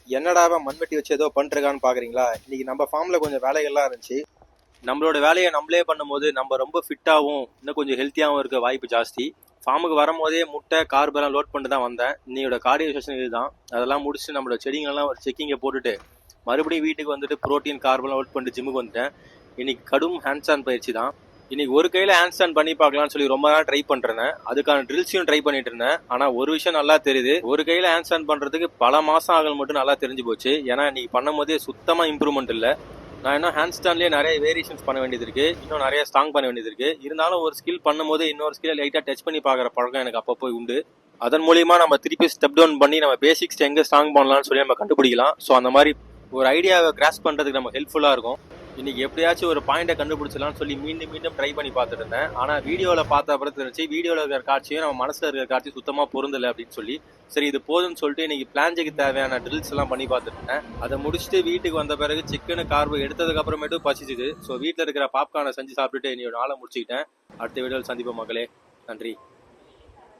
என்னடா அவன் மண்வெட்டி வச்சு ஏதோ பண்ணிருக்கான்னு பாக்குறீங்களா? இன்னைக்கு நம்ம ஃபார்ம்ல கொஞ்சம் வேலைகள்லாம் இருந்துச்சு. நம்மளோட வேலையை நம்மளே பண்ணும்போது நம்ம ரொம்ப ஃபிட்டாகவும் இன்னும் கொஞ்சம் ஹெல்த்தியாகவும் இருக்க வாய்ப்பு ஜாஸ்தி. ஃபார்முக்கு வரும்போதே முட்டை கார்பெல்லாம் லோட் பண்ணிட்டு தான் வந்தேன். இன்னையோட கார்டியோ செஷன் இதுதான். அதெல்லாம் முடிச்சுட்டு நம்மளோட செடிங்கெல்லாம் ஒரு செக்கிங்கை போட்டுட்டு மறுபடியும் வீட்டுக்கு வந்துட்டு ப்ரோட்டீன் கார்பெல்லாம் லோட் பண்ணிட்டு ஜிம்முக்கு வந்துட்டேன். இன்னைக்கு கடும் ஹேண்ட்ஸ் ஆன் பயிற்சி தான். இன்னைக்கு ஒரு கையில ஹேண்ட் ஸ்டாண்ட் பண்ணி பார்க்கலாம்னு சொல்லி ரொம்ப நாள் ட்ரை பண்றேன். அதுக்கான ட்ரில்ஸையும் ட்ரை பண்ணிட்டு இருந்தேன். ஆனா ஒரு விஷயம் நல்லா தெரியுது, ஒரு கையில ஹேண்ட் ஸ்டாண்ட் பண்றதுக்கு பல மாசம் ஆகல் மட்டும் நல்லா தெரிஞ்சு போச்சு. ஏன்னா இன்னைக்கு பண்ணும் போதே சுத்தமா இம்ப்ரூவ்மெண்ட் இல்ல. நான் இன்னும் ஹேண்ட் ஸ்டாண்ட்லயே நிறைய வேரியேஷன்ஸ் பண்ண வேண்டியது இருக்கு, இன்னும் நிறைய ஸ்ட்ராங் பண்ண வேண்டியது இருக்கு. இருந்தாலும் ஒரு ஸ்கில் பண்ணும்போது இன்னொரு ஸ்கில் லைட்டா டச் பண்ணி பாக்குற பழக்கம் எனக்கு அப்பப்போ உண்டு. அதன் மூலியமா நம்ம திருப்பி ஸ்டெப் டவுன் பண்ணி நம்ம பேசிக்ஸ் எங்க ஸ்ட்ராங் பண்ணலாம்னு சொல்லி நம்ம கண்டுபிடிக்கலாம். ஸோ அந்த மாதிரி ஒரு ஐடியாவை கிராஸ் பண்றதுக்கு நம்ம ஹெல்ப்ஃபுல்லா இருக்கும். இன்னைக்கு எப்படியாச்சும் ஒரு பாயிண்டை கண்டுபிடிச்சலாம்னு சொல்லி மீண்டும் மீண்டும் ட்ரை பண்ணி பார்த்துட்டு இருந்தேன். ஆனா வீடியோவில் பார்த்த அப்புறம் தெரிஞ்சு வீடியோவில் இருக்கிற காட்சியும் நம்ம மனசுல இருக்கிற காட்சி சுத்தமா பொருந்தலை அப்படின்னு சொல்லி சரி இது போதும்னு சொல்லிட்டு இன்னைக்கு பிளான்ஜுக்கு தேவையான ட்ரில்ஸ் எல்லாம் பண்ணி பார்த்துட்டு இருந்தேன். அதை முடிச்சுட்டு வீட்டுக்கு வந்த பிறகு சிக்கனு கார்பு எடுத்ததுக்கு அப்புறமேட்டும் பசிச்சுது. ஸோ வீட்டில் இருக்கிற பாப்கார்னை செஞ்சு சாப்பிட்டுட்டு என்னோட நாளை முடிச்சுக்கிட்டேன். அடுத்த வீடியோவில் சந்திப்போம் மக்களே. நன்றி.